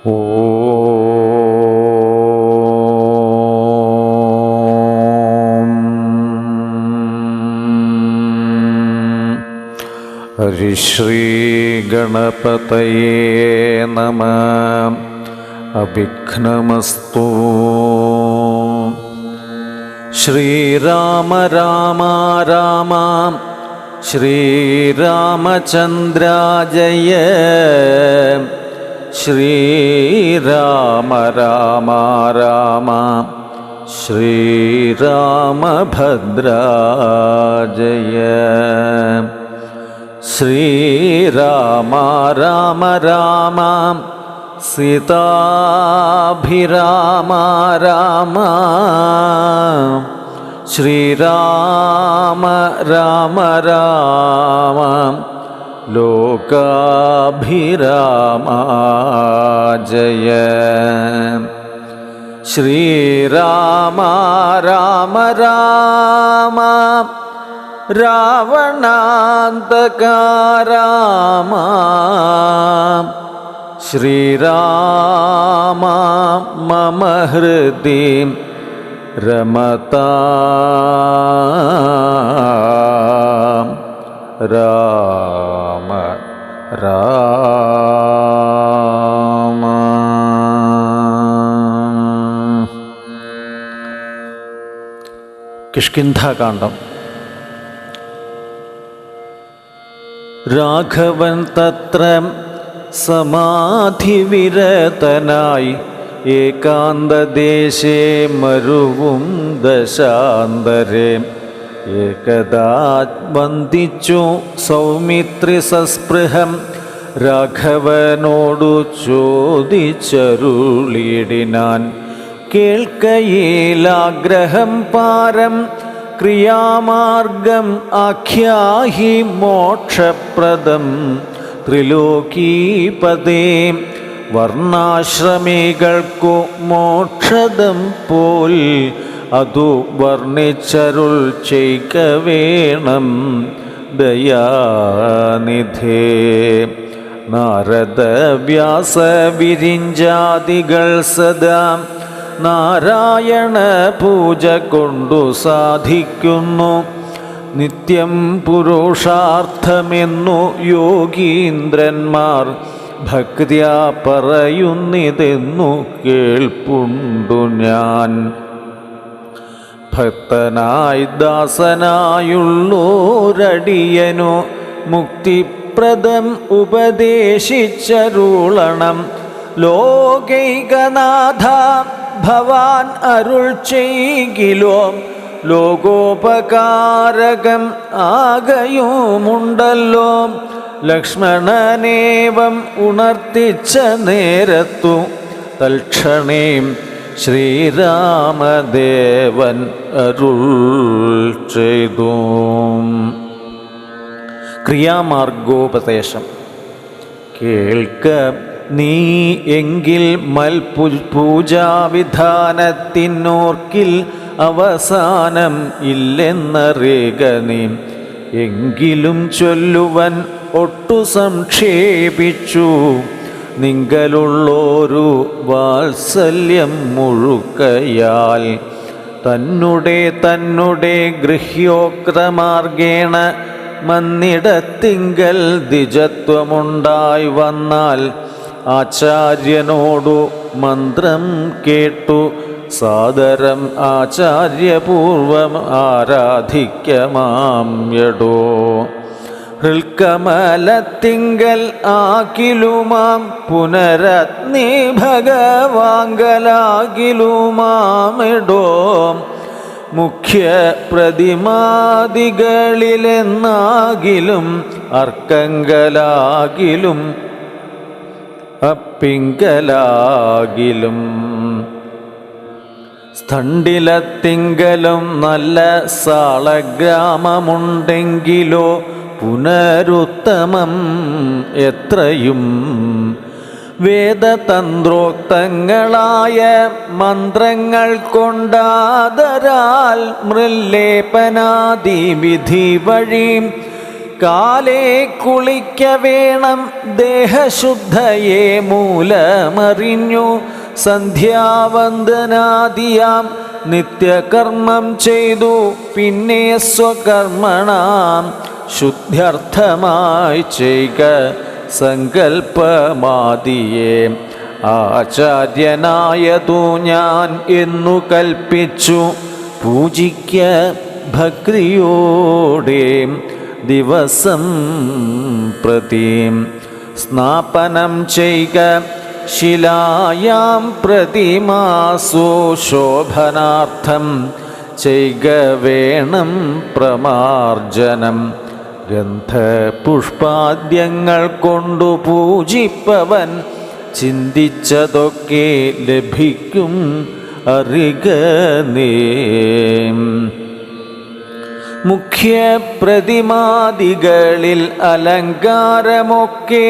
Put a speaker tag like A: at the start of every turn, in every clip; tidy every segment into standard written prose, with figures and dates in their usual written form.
A: ഹരിശ്രീ ഗണപതയേ നമഃ. അവിഘ്നമസ്തു. ശ്രീരാമ രാമ രാമ ശ്രീരാമചന്ദ്ര ജയ. ശ്രീരാമ രാമ രാമ ശ്രീരാമഭദ്ര ജയ. ശ്രീരാമ രാമ രാമ സീതാഭിരാമ രാമ. ശ്രീരാമ രാമ രാമ ലോകാഭിരാമ ജയ. ശ്രീരാമ രാമ രാമ രാവണാന്തക രാമ. ശ്രീരാമ മമ ഹൃദി രമതാം. രാമ രാമ. കിഷ്കിന്ധാകാന്ഡം. രാഘവൻ തത്ര സമാധിവിരതനായി ഏകാന്തദേശേ മരുവും ദശാന്തരേ. ഏകദാ വന്ദിച്ചു സൗമിത്രി സസ്പൃഹം രാഘവനോടു ചോദിച്ചരുളിടിനാൻ. കേൾക്കയിലാഗ്രഹം പാരം ക്രിയാമാർഗം ആഖ്യാഹി മോക്ഷപ്രദം ത്രിലോകീപദേ. വർണ്ണാശ്രമികൾക്കു മോക്ഷദം പോൽ അതു വർണ്ണിച്ചരുൾ ചെയ്ക വേണം ദയാനിധേ. നാരദ വ്യാസ വിരിഞ്ചാദികൾ സദാ നാരായണ പൂജ കൊണ്ടു സാധിക്കുന്നു. നിത്യം പുരുഷാർത്ഥമെന്നു യോഗീന്ദ്രന്മാർ ഭക്ത്യാ പറയുന്നിതെന്നു കേൾപ്പുണ്ടു ഞാൻ. ഭക്തനായി ദാസനായുള്ളോരടിയനു മുക്തിപ്രദം ഉപദേശിച്ചരുളണം. ലോകൈകനാഥ ഭവാൻ അരുൾ ചെയ്കിലോ ലോകോപകാരകം ആകയുമുണ്ടല്ലോ. ലക്ഷ്മണനേവം ഉണർത്തിച്ച നേരത്തു തൽക്ഷണേ ശ്രീരാമദേവൻ അരുൾ ചെയ്തു. ക്രിയാമാർഗോപദേശം. കേൾക്ക നീ എങ്കിൽ പൂജാവിധാനത്തിനോർക്കിൽ അവസാനം ഇല്ലെന്നറിയുക നീ. എങ്കിലും ചൊല്ലുവൻ ഒട്ടു സംക്ഷേപിച്ചു നിങ്കലുള്ളൊരു വാത്സല്യം മുഴുക്കയാൽ. തന്നെ ഗൃഹ്യോക്തമാർഗേണ മന്നിടത്തിങ്കൽ ദ്വിജത്വമുണ്ടായി വന്നാൽ ആചാര്യനോടു മന്ത്രം കേട്ടു സാദരം ആചാര്യപൂർവം ആരാധിക്കമാം യടോ. ഹൃൽക്കമലത്തിങ്കൽ ആകിലുമാം പുനരത്നി ഭഗവാങ്കലാകിലുമാമിടോ. മുഖ്യ പ്രതിമാദികളിലെന്നാകിലും അർക്കങ്കലാകിലും അപ്പിങ്കലാകിലും സ്ഥണ്ടിലത്തിങ്കലും നല്ല സാളഗ്രാമമുണ്ടെങ്കിലോ പുനരുത്തമം എത്രയും. വേദതന്ത്രോക്തങ്ങളായ മന്ത്രങ്ങൾ കൊണ്ടാദരാൽ മൃല്ലേപനാദി വിധി വഴി കാലേ കുളിക്ക വേണം ദേഹശുദ്ധയെ മൂലമറിഞ്ഞു സന്ധ്യാവന്ദനാദിയാം നിത്യകർമ്മം ചെയ്തു പിന്നെ സ്വകർമ്മണാം ശുദ്ധ്യർത്ഥമായി ചെയ്ക സങ്കൽപ്പമാദിയെ ആചാര്യനായതു ഞാൻ എന്നു കൽപ്പിച്ചു പൂജിക്ക ഭക്തിയോടെ ദിവസം പ്രതീം സ്നാപനം ചെയ്ക ശിലായാം പ്രതിമാസു ശോഭനാർത്ഥം ചെയ്ക വേണം പ്രമാർജനം ഗന്ധപുഷ്പാദ്യങ്ങൾ കൊണ്ടു പൂജിപ്പവൻ ചിന്തിച്ചതൊക്കെ ലഭിക്കും അറിക നീ മുഖ്യ പ്രതിമാദികളിൽ അലങ്കാരമൊക്കെ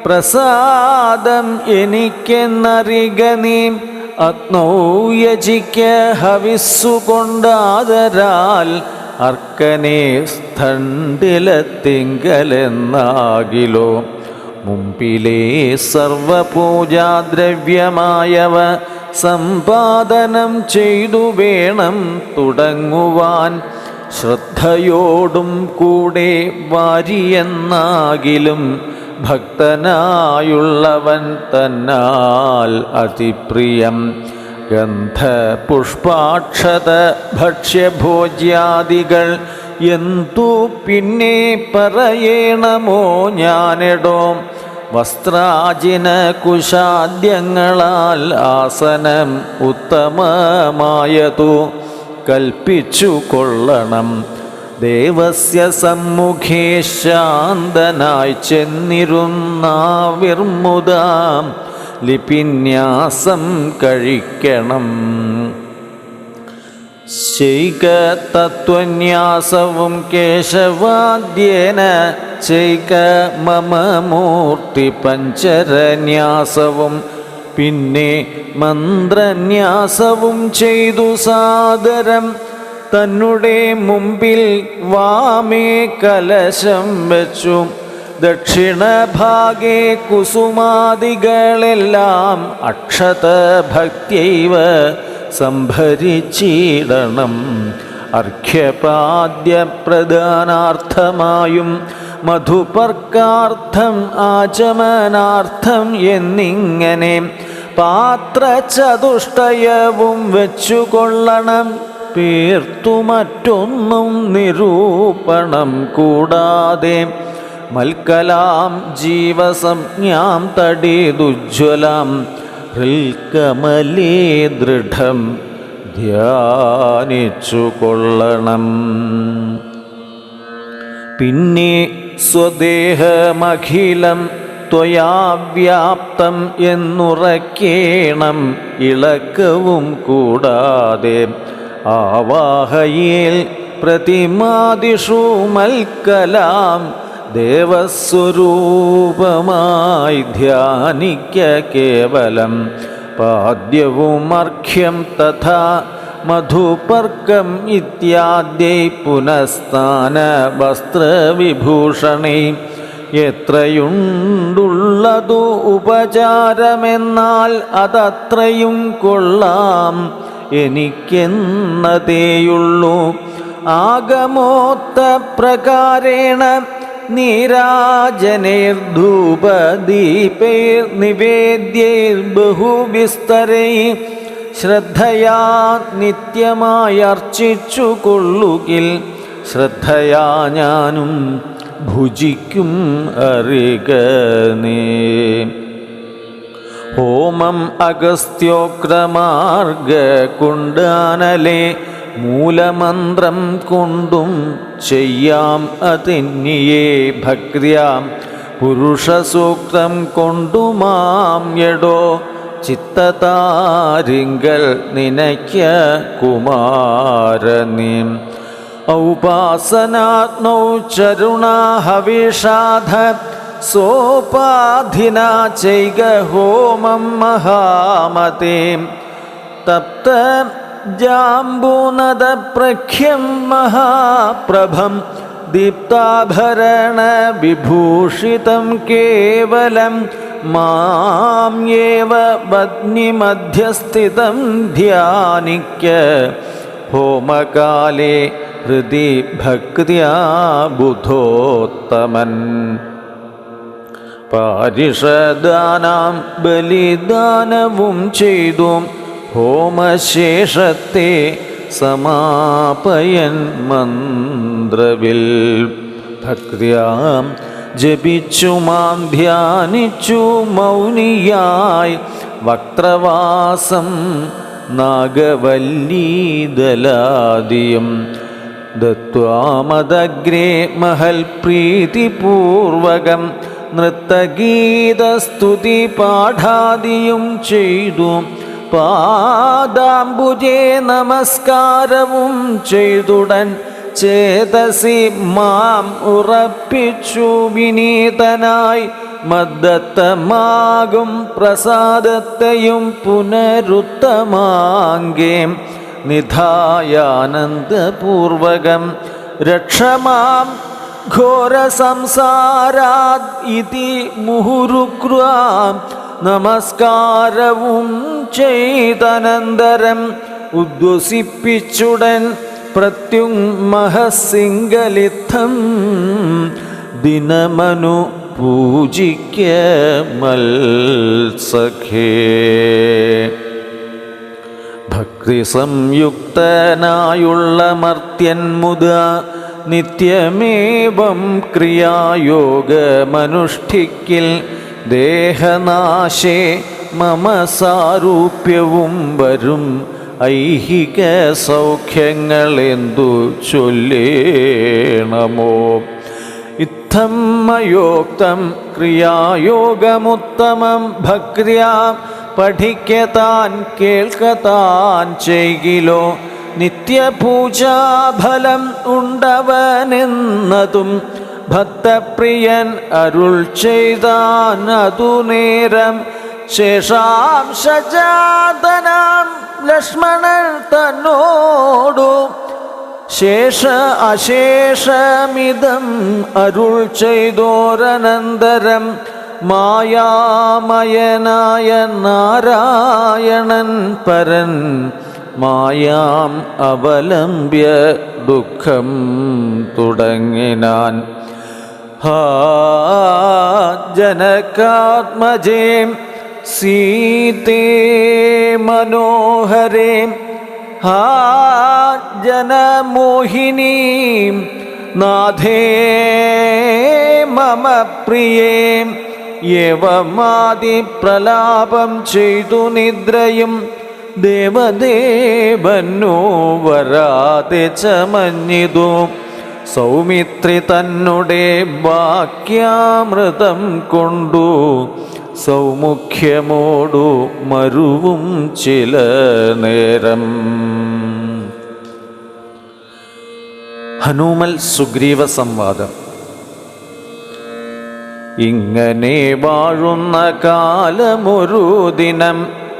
A: പ്രസാദം എനിക്കെന്നറിക നീ അഗ്നൗയജിക്ക ഹവിസ്സുകൊണ്ടാദരാൽ അർക്കനെ സ്ഥണ്ടിലത്തിങ്കലെന്നാകിലോ മുമ്പിലേ സർവപൂജാദ്രവ്യമായവ സമ്പാദനം ചെയ്തു വേണം തുടങ്ങുവാൻ ശ്രദ്ധയോടും കൂടെ വാരിയെന്നാകിലും ഭക്തനായുള്ളവൻ തന്നാൽ അതിപ്രിയം ഗന്ധപുഷ്പാക്ഷത ഭക്ഷ്യഭോജ്യാദികൾ എന്തു പിന്നെ പറയണമോ ഞാനെടോ വസ്ത്രാജിന കുശാദ്യങ്ങളാൽ ആസനം ഉത്തമമായതു കൽപ്പിച്ചു കൊള്ളണം ദേവസ്യ സമ്മുഖേ ശാന്തനായി ചെന്നിരുന്നാവിർമുദാം ലിപിന്യാസം കഴിക്കണം ശൈക തത്വന്യാസവും കേശവാദ്യേന ചൈക മമ മൂർത്തി പഞ്ചരന്യാസവും പിന്നെ മന്ത്രന്യാസവും ചെയ്തു സാദരം തന്നുടെ മുമ്പിൽ വാമേ കലശം വെച്ചു ദക്ഷിണഭാഗേ കുസുമാദികളെല്ലാം അക്ഷത ഭക്ത്യൈവ സംഭരിച്ചിടണം അർഘ്യപാദ്യപ്രദാനാർത്ഥമായും മധുപർക്കാർത്ഥം ആചമനാർത്ഥം എന്നിങ്ങനെ പാത്രചതുഷ്ടയവും വെച്ചുകൊള്ളണം പേർത്തു മറ്റൊന്നും നിരൂപണം കൂടാതെ മൽക്കലാം ജീവസംജ്ഞാം തടേതുജ്വലാം ഹൃൽക്കമലേ ദൃഢം ധ്യാനിച്ചു കൊള്ളണം പിന്നെ സ്വദേഹമഖിലം ത്വയാ വ്യാപ്തം എന്നുറക്കേണം ഇളക്കവും കൂടാതെ ആവാഹയേൽ പ്രതിമാദിഷു മൽക്കലാം ദേവസ്വരൂപമായി ധ്യാനിക്ക കേവലം പാദ്യവും അർഘ്യം തഥാ മധുപർക്കം ഇത്യാദ്യൈ പുനഃസ്ഥാന വസ്ത്രവിഭൂഷണൈ എത്രയുണ്ടുള്ളതു ഉപചാരമെന്നാൽ അതത്രയും കൊള്ളാം എനിക്കെന്നതേയുള്ളൂ ആഗമോക്ത പ്രകാരേണ നീരാജനൈർധൂപദീപൈർനിവേദ്യൈർബഹുവിസ്തരൈ ശ്രദ്ധയാ നിത്യമായി അർച്ചിച്ചു കൊള്ളുകിൽ ശ്രദ്ധയാ ഞാനും ഭുജിക്കും അറിക നീ ഹോമം അഗസ്ത്യോക്രമാർഗ കുണ്ടാനലെ മൂലമന്ത്രം കൊണ്ടും ചെയ്യാം അതിന്യേ ഭക്ര്യാം പുരുഷസൂക്തം കൊണ്ടുമാം യടോ ചിത്തതാരിങ്കൽ നിനയ്ക്ക കുമാരനീം ഔപാസനാത്മൗ ചരുണാഹവിഷാധ സോപാധിന ചൈക ഹോമം മഹാമതേ തപ്ത ജാംബൂനദ പ്രഖ്യം മഹാപ്രഭം ദീപ്താഭരണ വിഭൂഷിതം കേവലം മാം യേവ പത്നിമധ്യസ്ഥിതം ധ്യാനിക്ക ഹോമകാലേ ഹൃദി ഭക്ത്യാ ബുധോത്തമൻ. പാരിഷദാനാം ബലിദാനവും ചെയ്തു ഹോമശേഷത്തെ സമാപയൻ മന്ത്രവിൽ ഭക്ത്യാം ജപിച്ചു മാം ധ്യാനിച്ചു മൗനിയായി വക്രവാസം നാഗവല്ലീദലാദിയും ദത്വാമദഗ്രേ മഹൽ പ്രീതിപൂർവകം നൃത്തഗീതസ്തുതി പാഠാദിയും ചെയ്തു പാദാംബുജേ നമസ്കാരവും ചെയ്തുടൻ ചേതസി മാം ഉറപ്പിച്ചു വിനീതനായി മദ്ദത്തമാകും പ്രസാദത്തെയും പുനരുത്തമാങ്കേ നിധായാനന്ദപൂർവകം രക്ഷമാം ഘോരസംസാരാദ് ഇതി മുഹുരുക്വാം നമസ്കാരവും ചെയ്തനന്തരം ഉദ്വസിപ്പിച്ചുടൻ പ്രത്യുംമഹസിംഗലിത്തം ദിനമനു പൂജിക്ക മത്സഖേ. ഭക്തി സംയുക്തനായുള്ള മർത്യൻ മുത നിത്യമേവം ക്രിയായോഗമനുഷ്ഠിക്കിൽ ദേഹനാശേ മമ സാരൂപ്യവും വരും ഐഹിക സൗഖ്യങ്ങളെന്തു ചൊല്ലേണമോ. ഇത്തം മയോക്തം ക്രിയായോഗമുത്തമം ഭക്ര്യാ പഠിക്കതാൻ കേൾക്കതാൻ ചെയ്കിലോ നിത്യപൂജാഫലം ഉണ്ടവനെന്നതും ഭക്തപ്രിയൻ അരുൾ ചെയ്താൻ അതു നേരം. ശേഷാംശജാതനാം ലക്ഷ്മണൻ തന്നോടു ശേഷ അശേഷമിതം അരുൾ ചെയ്തോരനന്തരം മായാമയനായ നാരായണൻ പരൻ മായാം അവലംബ്യ ദുഃഖം തുടങ്ങിനാൻ. ഹാ ജനകാത്മജേ സീതേ മനോഹരേ ഹാ ജനമോഹിനീ നാഥേ മമ പ്രിയേ യവമാതി പ്രലാപം ചെയ്തു നിദ്രയും ദേവദേവനോ വരാതെ ചമഞ്ഞിതു. സൗമിത്രി തന്നെ വാക്യാമൃതം കൊണ്ടു സൗമുഖ്യമോടു മരുവും ചില നേരം. ഹനുമൽ സുഗ്രീവ സംവാദം. ഇങ്ങനെ വാഴുന്ന കാലമൊരു ദിനം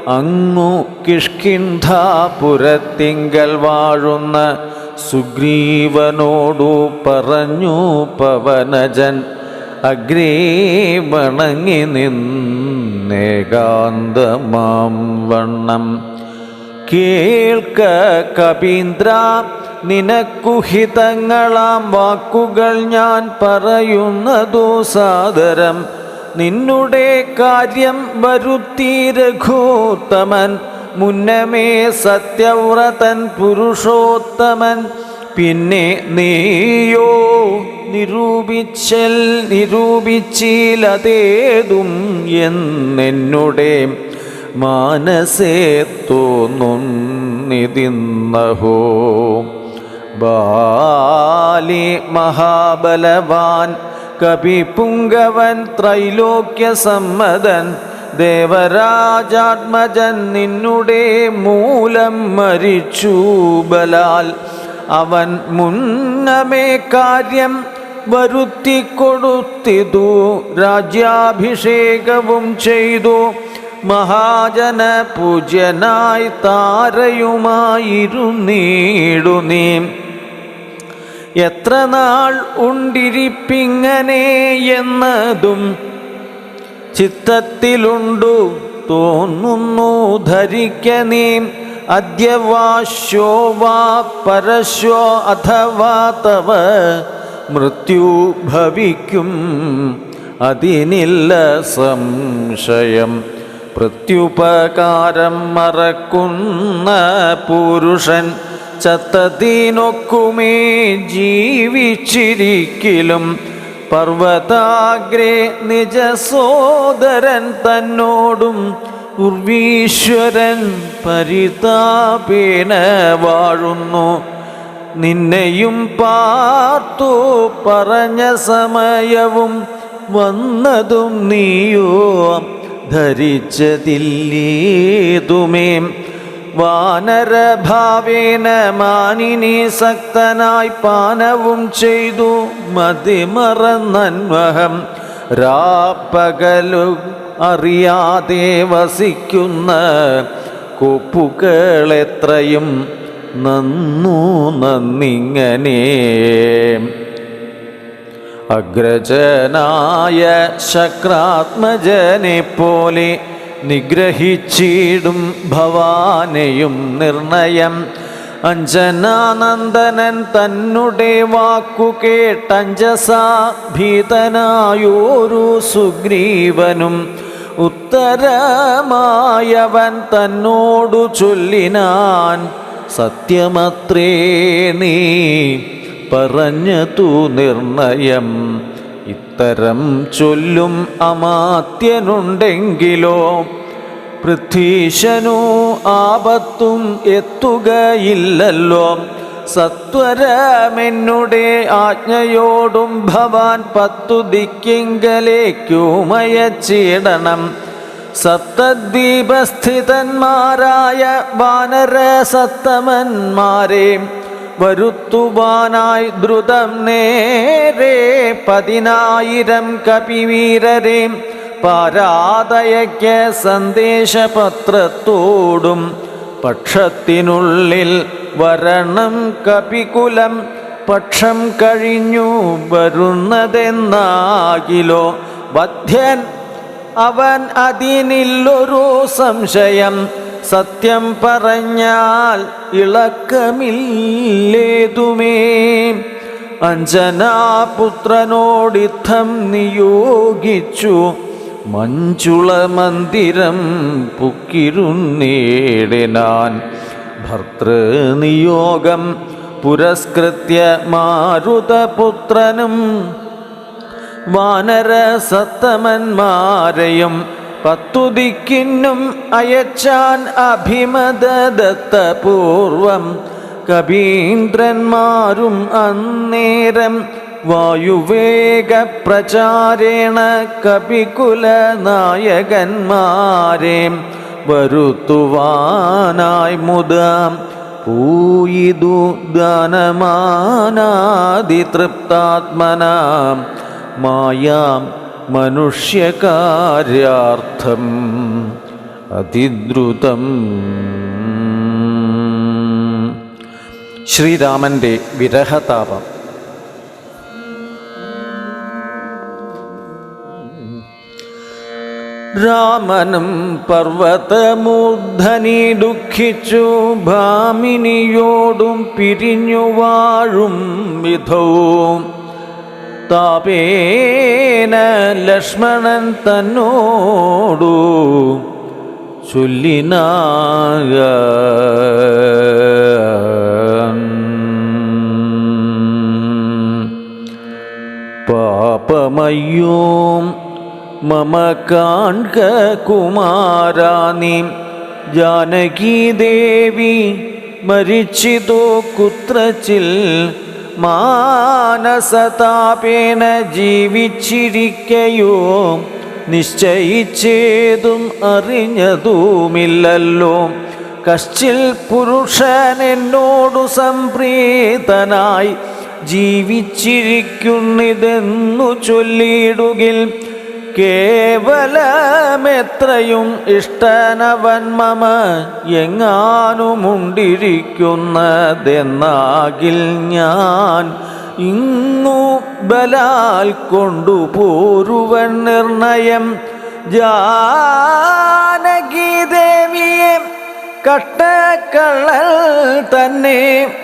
A: അങ്ങു കിഷ്കിന്ധാപുരത്തിങ്കൽ വാഴുന്ന സുഗ്രീവനോടു പറഞ്ഞു പവനജൻ അഗ്രേ വണങ്ങി നിന്നേകാന്തമാം വണ്ണം. കേൾക്ക കപീന്ദ്ര നിനക്കുഹിതങ്ങളാം വാക്കുകൾ ഞാൻ പറയുന്നതു സാദരം. നിന്നുടെ കാര്യം വരുത്തി രഘുത്തമൻ മുന്നമേ സത്യവ്രതൻ പുരുഷോത്തമൻ. പിന്നെ നീയോ നിരൂപിച്ചിലതേതും എന്നെന്നുടെ മാനസേ തോന്നുന്നിതിന്നഹോ. ബാലി മഹാബലവാൻ കപിപുങ്കവൻ ത്രൈലോക്യ സമ്മതൻ ദേവരാജാത്മജൻ നിന്നുടെ മൂലം മരിച്ചു ബലാൽ. അവൻ മുന്നമേ കാര്യം വരുത്തിക്കൊടുത്തിതു രാജ്യാഭിഷേകവും ചെയ്തു. മഹാജന പൂജ്യനായി താരയുമായിരുന്നീടു നീ. എത്ര നാൾ ഉണ്ടിരിപ്പിങ്ങനെ എന്നതും ചിത്തത്തിലുണ്ടു തോന്നുന്നു ധരിക്ക നീ. അദ്യവാശ്യോ വാ പരശ്വോ അഥവാ തവ മൃത്യു ഭവിക്കും അതിനില്ല സംശയം. പ്രത്യുപകാരം മറക്കുന്ന പുരുഷൻ ചത്തതിനൊക്കുമേ ജീവിച്ചിരിക്കലും. പർവ്വതാഗ്രേ നിജസോദരൻ തന്നോടും ഉർവീശ്വരൻ പരിതാപേന വാഴുന്നു. നിന്നെയും പാർത്തു പറഞ്ഞ സമയവും വന്നതും നീയോ ധരിച്ചതില്ലേതുമേ. വാനരഭാവേന മാനിനി സക്തനായി പാനവും ചെയ്തു മതിമറന്നന്വഹം. രാപ്പകലു അറിയാതെ വസിക്കുന്ന കൊപ്പുകളെത്രയും നന്നിങ്ങനെ. അഗ്രജനായ ശക്രാത്മജനെ പോലെ നിഗ്രഹിച്ചിടും ഭവാനെയും നിർണയം. അഞ്ജനാനന്ദനൻ തന്നുടെ വാക്കു കേട്ടഞ്ജസാ ഭീതനായോരു സുഗ്രീവനും ഉത്തരമായവൻ തന്നോടു ചൊല്ലിനാൻ. സത്യമത്രേ നീ പറഞ്ഞതു നിർണയം. ഇത്തരം ചൊല്ലും അമാത്യനുണ്ടെങ്കിലോ പൃഥ്വീശനു ആപത്തും എത്തുകയില്ലല്ലോ. സത്വരമെന്നുടെ ആജ്ഞയോടും ഭവാൻ 10 ദിക്കിങ്കലേക്കുമയച്ചിടണം. സപ്തദ്വീപസ്ഥിതന്മാരായ വാനരസത്തമന്മാരെ വരുത്തുവാനായി ദ്രുതം നേരെ 10,000 കപിവീരരെ പാരാതയയ്ക്ക് സന്ദേശപത്രത്തോടും പക്ഷത്തിനുള്ളിൽ വരണം കപികുലം. പക്ഷം കഴിഞ്ഞു വരുന്നതെന്നാകിലോ വധ്യൻ അവൻ അതിനില്ലൊരു സംശയം. സത്യം പറഞ്ഞാൽ ഇളക്കമില്ലേതുമേ. അഞ്ജനാപുത്രനോടിത്തം നിയോഗിച്ചു മഞ്ജുള മന്ദിരം പുക്കിരുന്നേടിനാൻ. ഭർതൃനിയോഗം പുരസ്കൃത്യ മാരുതപുത്രനും വാനരസത്തമന്മാരെയും 10 ദിക്കിനും അയച്ചാൻ അഭിമതദത്തപൂർവം. കവീന്ദ്രന്മാരും അന്നേരം വായുവേഗ പ്രചാരേണ കപികുല നായകന്മാരെ വരുത്തുവാനായി മുദാം പൂയിതു ദാനമാനാദിതൃപ്താത്മനാം മായാം മനുഷ്യകാര്യാർത്ഥം അതിദ്രുതം. ശ്രീരാമൻ്റെ വിരഹതാപം. രാമനും പർവ്വതമൂർധനി ദുഃഖിച്ചു ഭാമിനിയോടും പിരിഞ്ഞു വാഴും വിധവും. താപേന ലക്ഷ്മണൻ തന്നോടു ചൊല്ലിനായ പാപമയ്യോ മമ കാൺക കുമാരാനി. ജാനകീദേവി മരിച്ചിതോ കുത്രച്ചിൽ മാനസതാപേന ജീവിച്ചിരിക്കയോ നിശ്ചയിച്ചേതും അറിഞ്ഞതുമില്ലല്ലോ. കശ്ചിൽ പുരുഷൻ എന്നോടു സംപ്രീതനായി ജീവിച്ചിരിക്കുന്നിതെന്നു ചൊല്ലിടുകിൽ കേവലമെത്രയും ഇഷ്ടനവൻ മമ എങ്ങാനുമുണ്ടിരിക്കുന്നതെന്നാകിൽ ഞാൻ ഇങ്ങു ബലാൽ കൊണ്ടുപോരുവൻ നിർണയം ജാനകീദേവിയെ കട്ടക്കള്ളൽ തന്നെ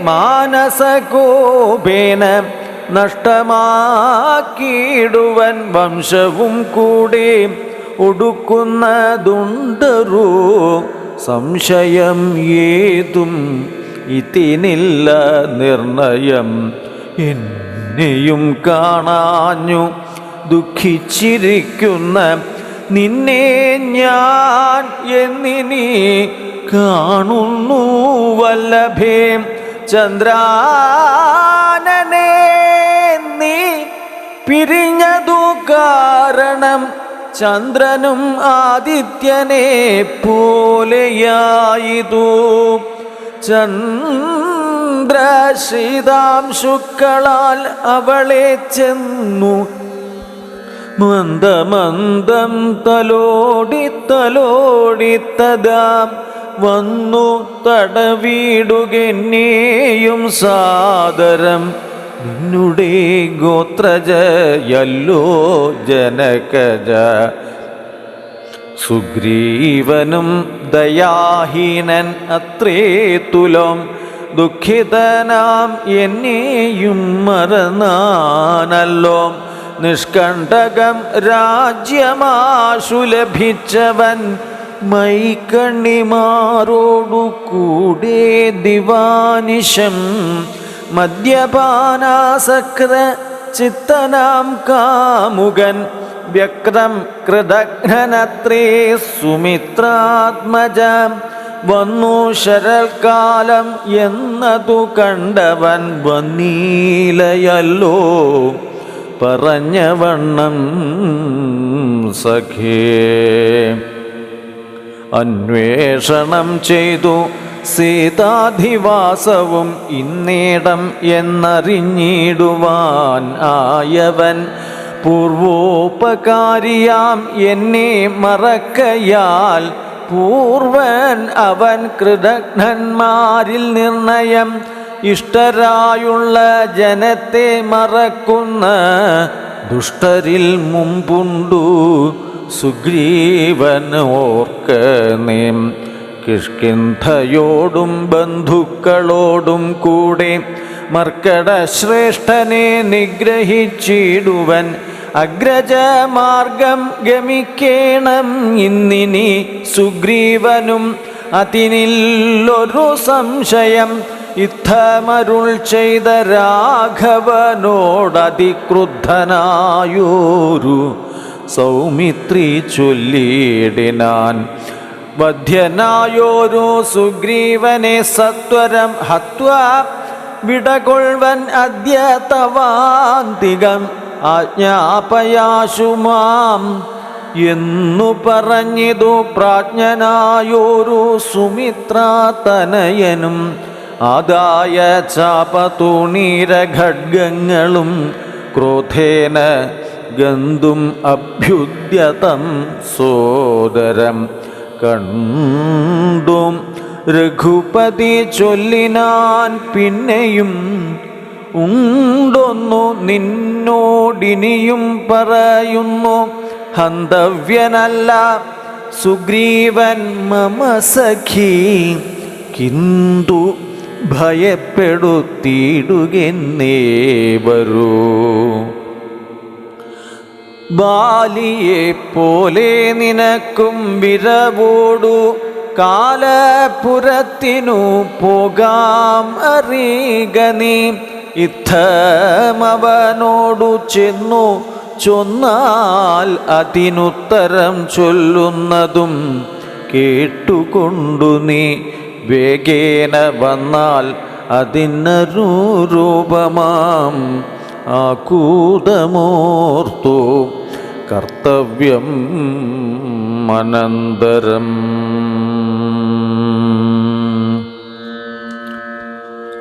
A: മാനസകോപേന നഷ്ടമാക്കിയിടുവൻ വംശവും കൂടെ ഒടുക്കുന്നതുണ്ടറു സംശയം ഏതും ഇതിനില്ല നിർണയം എന്നെയും കാണാഞ്ഞു ദുഃഖിച്ചിരിക്കുന്ന നിന്നെ ഞാൻ എന്നിനി കാണുന്നു വല്ലഭേ ചന്ദ്രാനനെ നീ പിരിഞ്ഞതു കാരണം ചന്ദ്രനും ആദിത്യനെ പോലെയായിതു ചന്ദ്രശീതാംശുക്കളാൽ അവളെ ചെന്നു മന്ദമന്ദം തലോടിത്തലോടിത്തതാ വന്നു തടവിടുകെന്നെയും സാദരം നിന്നുടെ ഗോത്രജയല്ലോ ജനകജ സുഗ്രീവനും ദയാഹീനൻ അത്രേ തുലം ദുഃഖിതനാം എന്നെയും മറന്നാനല്ലോ നിഷ്കണ്ടകം രാജ്യമാശു ലഭിച്ചവൻ മൈക്കണ്ണിമാരോടു കൂടെ ദിവാനിശം മദ്യപാനാസക്ര ചിത്തനാം കാമുകൻ വ്യക്തം കൃതഘ്നനത്രേ സുമിത്രാത്മജ വന്നു ശരൽക്കാലം എന്നതു കണ്ടവൻ വന്നീലയല്ലോ പറഞ്ഞവണ്ണം സഖേ അന്വേഷണം ചെയ്തു സീതാധിവാസവും ഇന്നേടം എന്നറിഞ്ഞിടുവാൻ ആയവൻ പൂർവോപകാരിയാം എന്നെ മറക്കയാൽ പൂർവൻ അവൻ കൃതഘ്നന്മാരിൽ നിർണയം ഇഷ്ടരായുള്ള ജനത്തെ മറക്കുന്ന ദുഷ്ടരിൽ മുമ്പുണ്ടു സുഗ്രീവൻ ഓർക്ക നീം കിഷ്കിന്ധയോടും ബന്ധുക്കളോടും കൂടെ മർക്കടശ്രേഷ്ഠനെ നിഗ്രഹിച്ചിടുവൻ അഗ്രജമാർഗം ഗമിക്കേണം ഇന്നിനി സുഗ്രീവനും അതിനില്ലൊരു സംശയം ഇത്തമരുൾ ചെയ്ത രാഘവനോടതിക്രുദ്ധനായോരു സൗമിത്രി ചൊല്ലിയിടിനാൻ വധ്യനായോരു സുഗ്രീവനെ സത്വരം ഹത്വാ വിടകൊൾവൻ അദ്യ തവാന്തികം ആജ്ഞാപയാശുമാം എന്നു പറഞ്ഞിതു പ്രാജ്ഞനായോരു സുമിത്രാതനയനും ആദായ ചാപതൂണീരഖഡ്ഗങ്ങളും ക്രോധേന ഗന്ധും അഭ്യുദ്യതം സോദരം കണ്ടും രഘുപതി ചൊല്ലിനാൻ പിന്നെയും ഉണ്ടൊന്നു നിന്നോടിനിയും പറയുന്നു ഹന്തവ്യനല്ല സുഗ്രീവൻ മമ സഖി കിന്തു ഭയപ്പെടുത്തിയിടുകെന്നേ വരൂ ബാലിയെ പോലെ നിനക്കും വിരവോടു കാലപുരത്തിനു പോകാം അറിയുക നീ ഇത്തമവനോടു ചെന്നു ചൊന്നാൽ അതിനുത്തരം ചൊല്ലുന്നതും കേട്ടുകൊണ്ടു നീ വേഗേന വന്നാൽ അതിനരൂപമാം ആകൂതമോർത്തു കർത്തവ്യം അനന്തരം.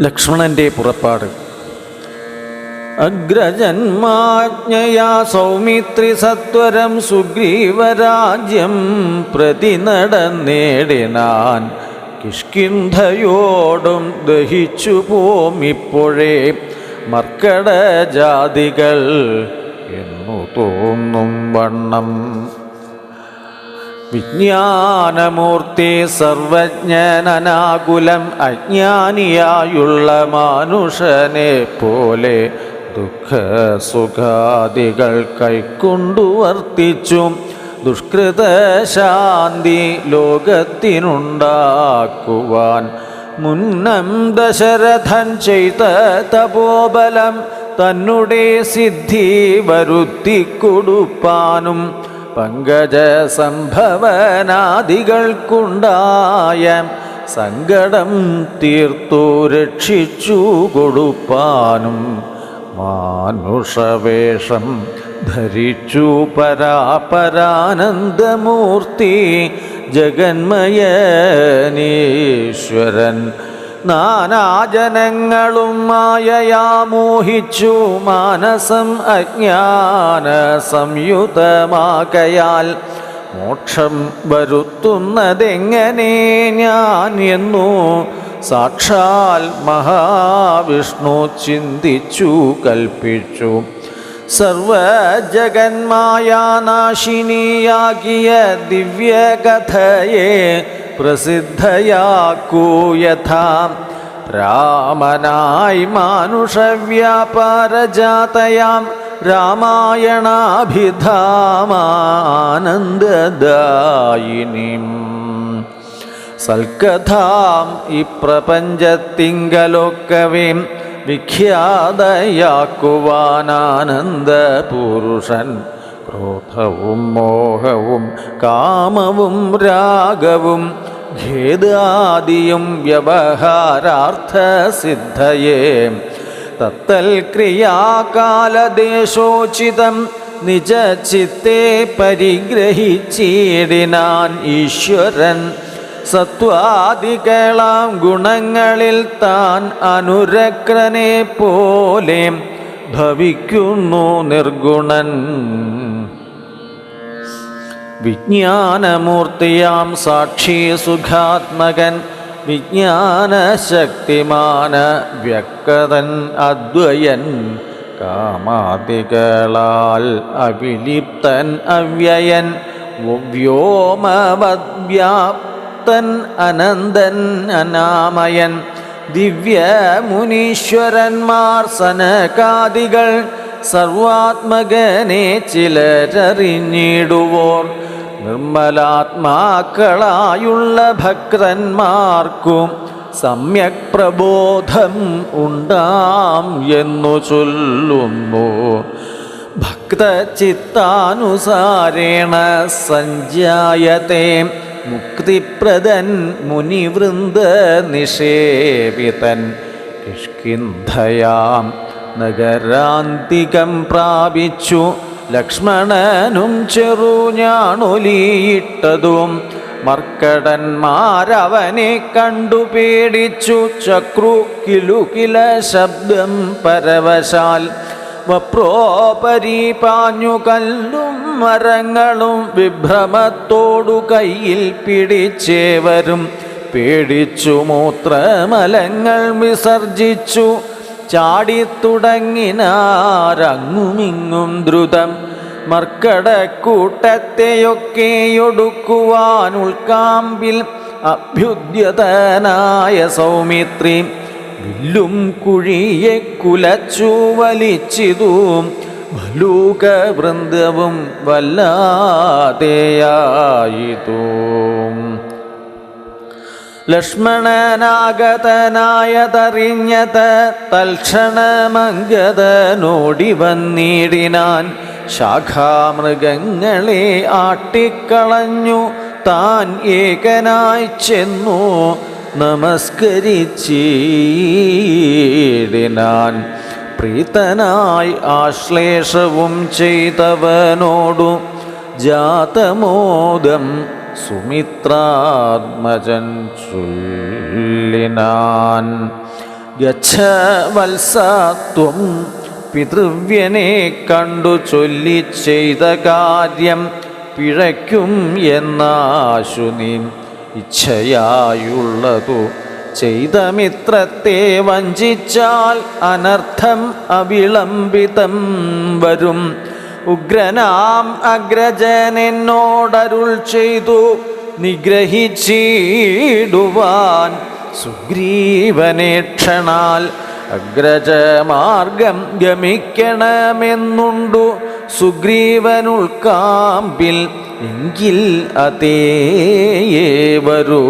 A: ലക്ഷ്മണന്റെ പുറപ്പാട്. അഗ്രജന്മാജ്ഞയാ സൗമിത്രി സത്വരം സുഗ്രീവരാജ്യം പ്രതി നടന്നേടിനാൻ. കിഷ്കിന്ധയോടും ദഹിച്ചു പോമിപ്പോഴേ മർക്കടജാതികൾ എന്നു തോന്നും വണ്ണം. വിജ്ഞാനമൂർത്തി സർവജ്ഞനനാകുലം അജ്ഞാനിയായുള്ള മാനുഷനെ പോലെ ദുഃഖസുഖാദികൾ കൈക്കൊണ്ടു വർത്തിച്ചു ദുഷ്കൃതശാന്തി ലോകത്തിനുണ്ടാക്കുവാൻ മുന്നം ദശരഥൻ ചെയ്ത തപോബലം തന്നുടെ സിദ്ധി വരുത്തിക്കൊടുപ്പാനും പങ്കജ സംഭവനാദികൾക്കുണ്ടായ സങ്കടം തീർത്തു രക്ഷിച്ചു കൊടുപ്പാനും മാനുഷവേഷം ധരിച്ചു പരാപരാനന്ദമൂർത്തി ജഗന്മയനീശ്വരൻ നാനാജനങ്ങളും മായയാ മോഹിച്ചു മാനസം അജ്ഞാന സംയുതമാകയാൽ മോക്ഷം വരുത്തുന്നതെങ്ങനെ ഞാൻ എന്നു സാക്ഷാൽ മഹാവിഷ്ണു ചിന്തിച്ചു കൽപ്പിച്ചു. സർവജഗന്മായാനാശിനിയാകിയ ദിവ്യകഥയെ പ്രസിദ്ധയാക്കൂ യഥാ രാമനായി മാനുഷവ്യാപാരജാതയാം രാമായണാഭിധാമാനന്ദദായിനിം സൽക്കഥാം ഈ പ്രപഞ്ചത്തിങ്കലൊക്കവേ വിഖ്യാതയാക്കുവാനാനന്ദപുരുഷൻ ക്രോധവും മോഹവും കാമവും രാഗവും ഖേദാദിയും വ്യവഹാരാർത്ഥസിദ്ധയേ തത്തൽ ക്രിയാകാലദേശോചിതം നിജചിത്തെ പരിഗ്രഹിച്ചിടിനാൻ ഈശ്വരൻ സത്വാദികളാം ഗുണങ്ങളിൽ താൻ അനുരക്രനെ പോലെ ഭവിക്കുന്നു നിർഗുണൻ. വിജ്ഞാനമൂർത്തിയാം സാക്ഷി സുഖാത്മകൻ വിജ്ഞാനശക്തിമാന വ്യക്തൻ അദ്വയൻ കാമാദികളാൽ അവിലിപ്തൻ അവ്യയൻ വ്യോമവദ്വ്യാപ്തൻ അനന്തൻ അനാമയൻ ദിവ്യമുനീശ്വരന്മാർ സനകാദികൾ സർവാത്മകനെ ചിലരറിഞ്ഞിടുവോർ നിർമ്മലാത്മാക്കളായുള്ള ഭക്തന്മാർക്കും സമ്യക് പ്രബോധം ഉണ്ടാം എന്നു ചൊല്ലുന്നു. ഭക്തചിത്താനുസാരേണ സഞ്ജായത്തെ മുക്തിപ്രദൻ മുനിവൃന്ദ നിഷേവിതൻ കിഷ്കിന്ധയാം നഗരാന്തികം പ്രാപിച്ചു ലക്ഷ്മണനും ചെറുഞാണൊലിയിട്ടതും മർക്കടന്മാരവനെ കണ്ടു പേടിച്ചു ചക്രു കിലുകില ശബ്ദം പരവശാൽ വപ്രോപരി പാഞ്ഞു കല്ലും മരങ്ങളും വിഭ്രമത്തോടു കയ്യിൽ പിടിച്ചേവരും പേടിച്ചു മൂത്രമലങ്ങൾ വിസർജിച്ചു ചാടിത്തുടങ്ങിനാരങ്ങുമിങ്ങും ദ്രുതം മർക്കടക്കൂട്ടത്തെയൊക്കെയൊടുക്കുവാൻ ഉൾക്കാമ്പിൽ അഭ്യുദ്യതനായ സൗമിത്രി വില്ലും കുഴിയെ കുലച്ചു വലിച്ചിതു ഭലൂക വൃന്ദവും വല്ലാതെയായിതു. ലക്ഷ്മണനാഗതനായതറിഞ്ഞത് തൽക്ഷണമംഗതനോടി വന്നിടിനാൻ ശാഖാമൃഗങ്ങളെ ആട്ടിക്കളഞ്ഞു താൻ ഏകനായി ചെന്നു നമസ്കരിച്ചിടിനാൻ. പ്രീതനായി ആശ്ലേഷവും ചെയ്തവനോടു ജാതമോദം സുമിത്രാത്മജൻ ചൊല്ലിനാൻ. ഗച്ഛ വത്സത്വം പിതൃവ്യനെ കണ്ടു ചൊല്ലി ചെയ്ത കാര്യം പിഴയ്ക്കും എന്നാശു നീ ഇച്ഛയായുള്ളതു ചെയ്ത മിത്രത്തെ വഞ്ചിച്ചാൽ അനർത്ഥം അവിളംബിതം വരും. ഉഗ്രനാം അഗ്രജനെന്നോടരുൾ ചെയ്തു നിഗ്രഹിച്ചിടുവാൻ സുഗ്രീവനേക്ഷണാൽ അഗ്രജമാർഗം ഗമിക്കണമെന്നുണ്ടു സുഗ്രീവനുൾക്കാമ്പിൽ. എങ്കിൽ അതേയേ വരൂ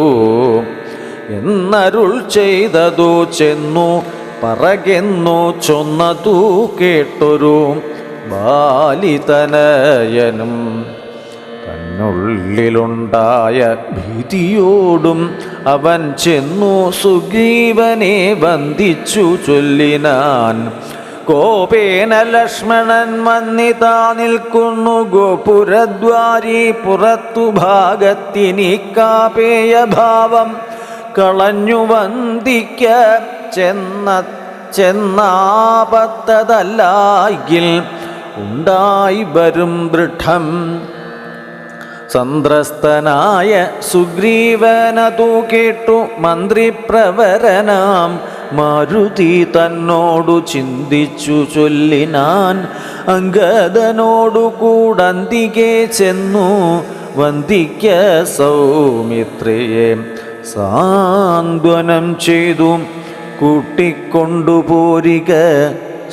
A: എന്നരുൾ ചെയ്തതു ചെന്നു പറകെന്നു ചൊന്നതു കേട്ടൊരു ബാലിതനയനും തന്നുള്ളിലുണ്ടായ ഭീതിയോടും അവൻ ചെന്നു സുഗ്രീവനെ വന്ദിച്ചു ചൊല്ലിനാൻ. കോപേന ലക്ഷ്മണൻ വന്നിതാ നിൽക്കുന്നു ഗോപുരദ്വാരി പുറത്തു ഭാഗത്തിനി കാപേയഭാവം കളഞ്ഞു വന്ദിക്ക ചെന്നാപത്തതല്ലായിൽ ഉണ്ടായി വരും ദൃഢം. സന്ത്രസ്തനായ സുഗ്രീവനതു കേട്ടു മന്ത്രിപ്രവരനാം മാരുതി തന്നോടു ചിന്തിച്ചു ചൊല്ലിനാൻ. അംഗദനോടു കൂടന്തികെ ചെന്നു വന്ദിക്ക സൗമിത്രിയെ സാന്ത്വനം ചെയ്തു കൂട്ടിക്കൊണ്ടുപോരിക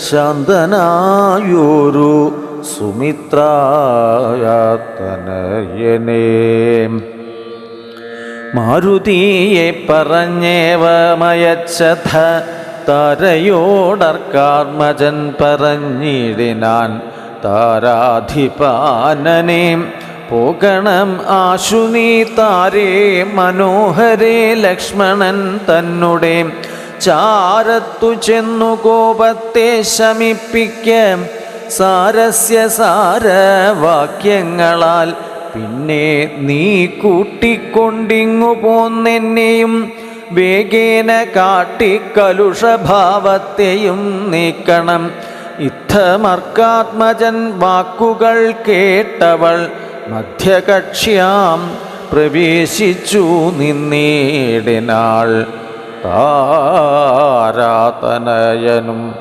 A: ശാന്തനായൊരു സുമിത്രാതനയനേ. മാരുതിയെ പറഞ്ഞേവമയച്ചഥ താരയോടർക്കാർമജൻ പറഞ്ഞിടിനാൻ. താരാധിപാനനെ പോകണം ആശു നീ താരേ മനോഹരേ ലക്ഷ്മണൻ തന്നെ ചാരത്തു ചെന്നു കോപത്തെ ശമിപ്പിക്ക സാരസ്യ സാരവാക്യങ്ങളാൽ. പിന്നെ നീ കൂട്ടിക്കൊണ്ടിങ്ങു പോന്നെന്നെയും വേഗേന കാട്ടിക്കലുഷഭാവത്തെയും നീക്കണം. ഇത്തമർക്കാത്മജൻ വാക്കുകൾ കേട്ടവൾ മധ്യകക്ഷ്യാം പ്രവേശിച്ചു നിന്നേടിനാൾ. താരാതനയനും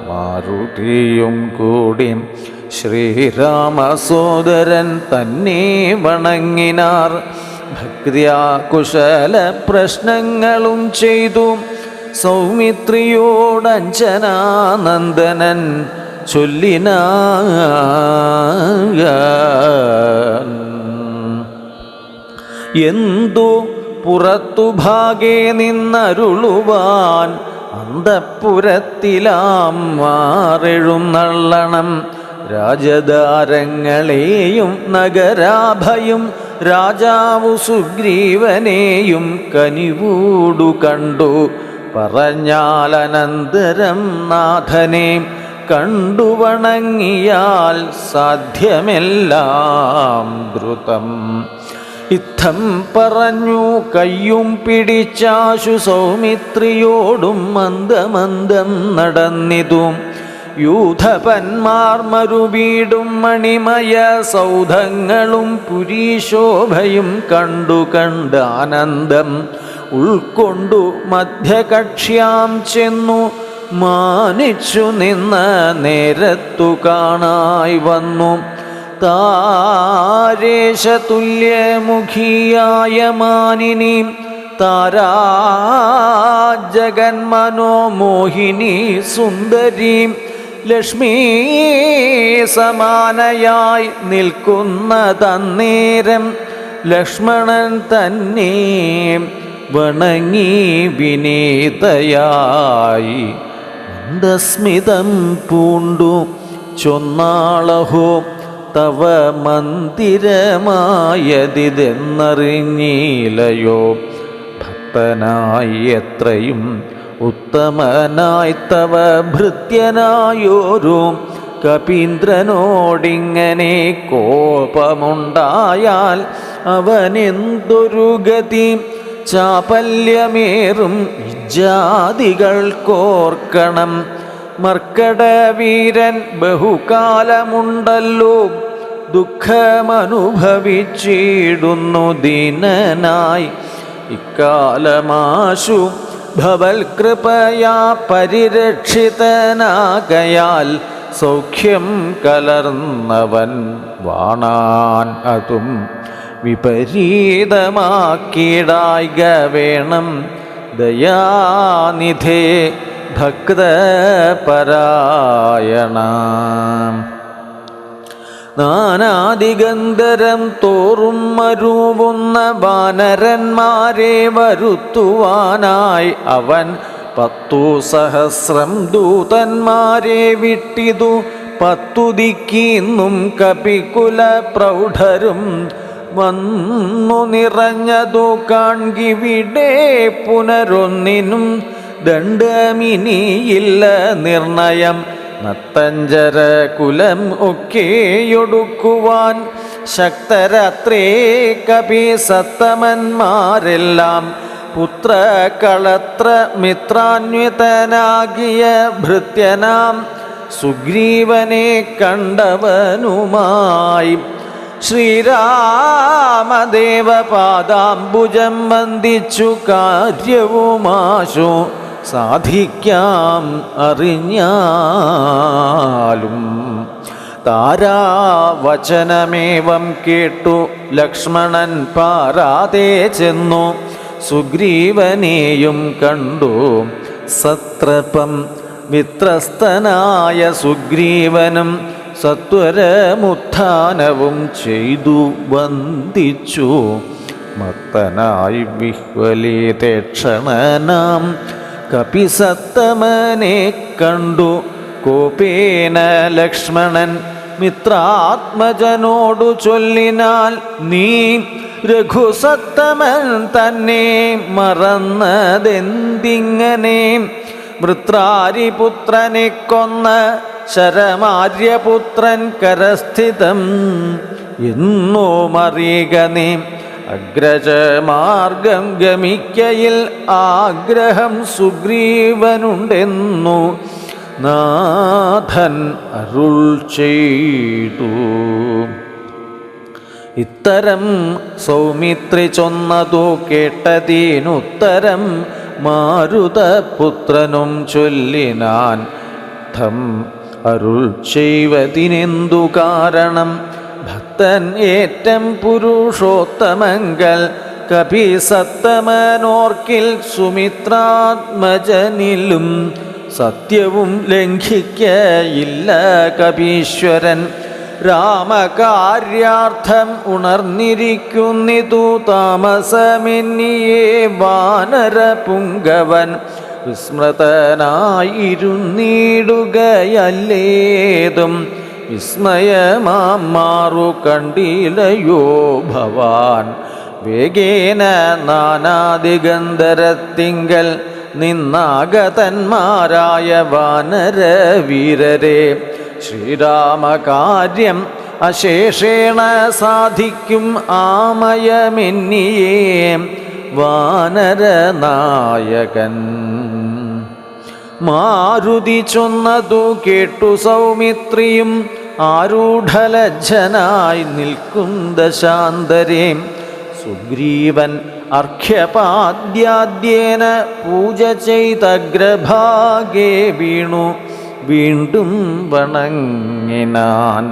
A: മാരുതിയും കൂടി ശ്രീരാമസോദരൻ തന്നെ വണങ്ങിനാർ. ഭക്തിയാ കുശല പ്രശ്നങ്ങളും ചെയ്തു സൗമിത്രിയോടഞ്ജനാനന്ദനൻ ചൊല്ലിനാൻ. എന്തു പുറത്തു ഭാഗേ നിന്നരുളുവാൻ അന്തഃപുരത്തിലാം മാറെഴുന്നള്ളണം. രാജധാരങ്ങളെയും നഗരാഭയും രാജാവു സുഗ്രീവനെയും കനിവൂടു കണ്ടു പറഞ്ഞാലനന്തരം നാഥനെ കണ്ടു വണങ്ങിയാൽ സാധ്യമെല്ലാം ദ്രുതം. ഇത്തം പറഞ്ഞു കയ്യും പിടിച്ചാശു സൗമിത്രിയോടും മന്ദമന്ദം നടന്നിതു. യൂഥപന്മാർ മരുവീടും മണിമയ സൗധങ്ങളും പുരീശോഭയും കണ്ടു ആനന്ദം ഉൾക്കൊണ്ടു മധ്യകക്ഷ്യാം ചെന്നു മാനിച്ചു നിന്ന നേരത്തു കാണായി വന്നു. താരേശതുല്യമുഖിയായ മാനിനി താരാ ജഗന്മനോമോഹിനി സുന്ദരി ലക്ഷ്മീ സമാനയായി നിൽക്കുന്നതന്നേരം ലക്ഷ്മണൻ തന്നെ വണങ്ങി വിനീതയായി മന്ദസ്മിതം പൂണ്ടു ചൊന്നാളഹോ തവ മന്ദിരമായതിതെന്നറിഞ്ഞീലയോ. ഭക്തനായി എത്രയും ഉത്തമനായി തവ ഭൃത്യനായോരു കപീന്ദ്രനോടിങ്ങനെ കോപമുണ്ടായാൽ അവനെന്തൊരു ഗതി. ചാപല്യമേറും ഇജ്ജാതികൾക്കോർക്കണം. മർക്കടവീരൻ ബഹുകാലമുണ്ടല്ലോ ദുഃഖമനുഭവിച്ചിടുന്നു ദീനനായി. ഇക്കാലമാശു ഭവൽകൃപയാ പരിരക്ഷിതനാകയാൽ സൗഖ്യം കലർന്നവൻ വാണാൻ അതും വിപരീതമാക്കിയിടായ്ക വേണം ദയാനിധേ ഭക്തപരായണ. നാനാദിഗന്ധരം തോറും മരുവുന്ന വാനരന്മാരെ വരുത്തുവാനായി അവൻ 10,000 ദൂതന്മാരെ വിട്ടിതു. 10 ദിക്കിന്നും കപികുല പ്രൗഢരും വന്നു നിറഞ്ഞതു കാൺകിവിടെ പുനരൊന്നിനും ദണ്ഡമിനിയില്ല നിർണയം. നത്തഞ്ചര കുലം ഒക്കെയൊടുക്കുവാൻ ശക്തരത്രേ കപി സത്തമന്മാരെല്ലാം. പുത്രകളത്ര മിത്രാന്വിതനാകിയ ഭൃത്യനാം സുഗ്രീവനെ കണ്ടവനുമായി ശ്രീരാമദേവപാദാംബുജം വന്ദിച്ചു കാര്യവുമാശു സാധിക്കാം അറിഞ്ഞാലും. താരാവചനമേവം കേട്ടു ലക്ഷ്മണൻ പാരാതെ ചെന്നു സുഗ്രീവനെയും കണ്ടു. സത്രപം മിത്രസ്തനായ സുഗ്രീവനും സത്വരമുത്ഥാനവും ചെയ്തു വന്ദിച്ചു. മത്തനായി വിഹ്വലിതേക്ഷണനാം കപിസത്തമനെ കണ്ടു. കോപേന ലക്ഷ്മണൻ മിത്രാത്മജനോടു ചൊല്ലിനാൽ, നീ രഘുസത്തമൻ തന്നെ മറന്നതെന്തിങ്ങനെ? വൃത്രാരിപുത്രനെ കൊന്ന ശരമാര്യപുത്രൻ കരസ്ഥിതം എന്നോ മറിയുക നീ. അഗ്രജമാർഗം ഗമിക്കയിൽ ആഗ്രഹം സുഗ്രീവനുണ്ടെന്നു നാഥൻ അരുൾ ചെയ്തു. ഇത്തരം സൗമിത്രി ചൊന്നതു കേട്ടതിനുത്തരം മാരുതപുത്രനും ചൊല്ലിനാൻ. ഥം അരുൾ ചെയ്വതിനെന്തു കാരണം? ഭക്തൻ ഏറ്റം പുരുഷോത്തമങ്കൽ കപിസത്തമനോർക്കിൽ സുമിത്രാത്മജനിലും സത്യവും ലംഘിക്കയില്ല കപീശ്വരൻ. രാമകാര്യാർത്ഥം ഉണർന്നിരിക്കുന്നിതു താമസമെന്നിയേ വാനരപുങ്കവൻ വിസ്മൃതനായിരുന്നിടുകയല്ലേതും വിസ്മയമാം മാറു കണ്ടിലയോ ഭവാൻ. വേഗേന നാനാദിഗന്ധരത്തിങ്കൽ നിന്നാഗതന്മാരായ വാനരവീരരെ ശ്രീരാമകാര്യം അശേഷേണ സാധിക്കും ആമയമെന്നിയേ വാനരനായകൻ. മാരുതി ചൊന്നതു കേട്ടു സൗമിത്രിയും ആരൂഢലജ്ജനായി നിൽക്കും ദശാന്തരേ. സുഗ്രീവൻ അർഘ്യപാദ്യാദ്യേന പൂജ ചെയ്തഗ്രഭാഗേ വീണു വീണ്ടും വണങ്ങിനാൻ.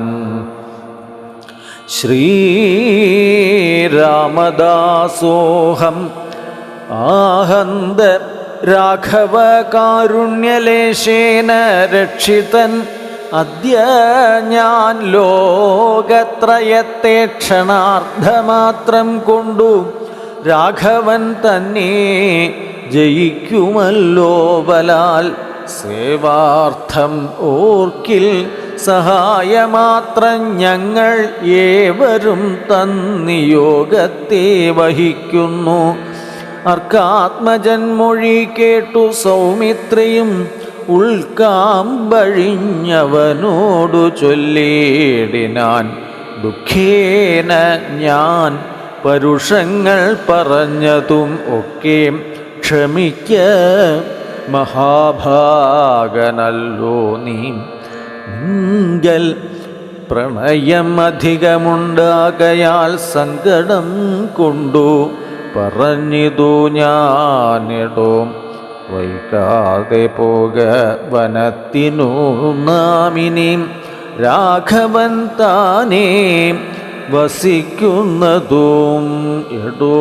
A: ശ്രീരാമദാസോഹം ആഹന്ത രാഘവ കാരുണ്യലേശേന രക്ഷിതൻ. അദ്യ ഞാൻ ലോകത്രയത്തെ ക്ഷണാർദ്ധമാത്രം കൊണ്ടു രാഘവൻ തന്നെ ജയിക്കുമല്ലോ ബലാൽ. സേവാർത്ഥം ഓർക്കിൽ സഹായമാത്രം ഞങ്ങൾ ഏവരും തന്നിയോഗത്തെ വഹിക്കുന്നു. അർക്കാത്മജന്മൊഴി കേട്ടു സൗമിത്രിയും ഉൾക്കാമ്പഴിഞ്ഞവനോടു ചൊല്ലിടിനാൻ. ദുഃഖേന ഞാൻ പരുഷങ്ങൾ പറഞ്ഞതും ഒക്കെ ക്ഷമിക്ക മഹാഭാഗനല്ലോ നീ. നിങ്കൽ പ്രണയം അധികമുണ്ടാകയാൽ സങ്കടം കൊണ്ടു പറഞ്ഞിതു ഞാനിടോ. വൈകാതെ പോക വനത്തിനു നാമിനി രാഘവൻ താനേ വസിക്കുന്നതും എടോ.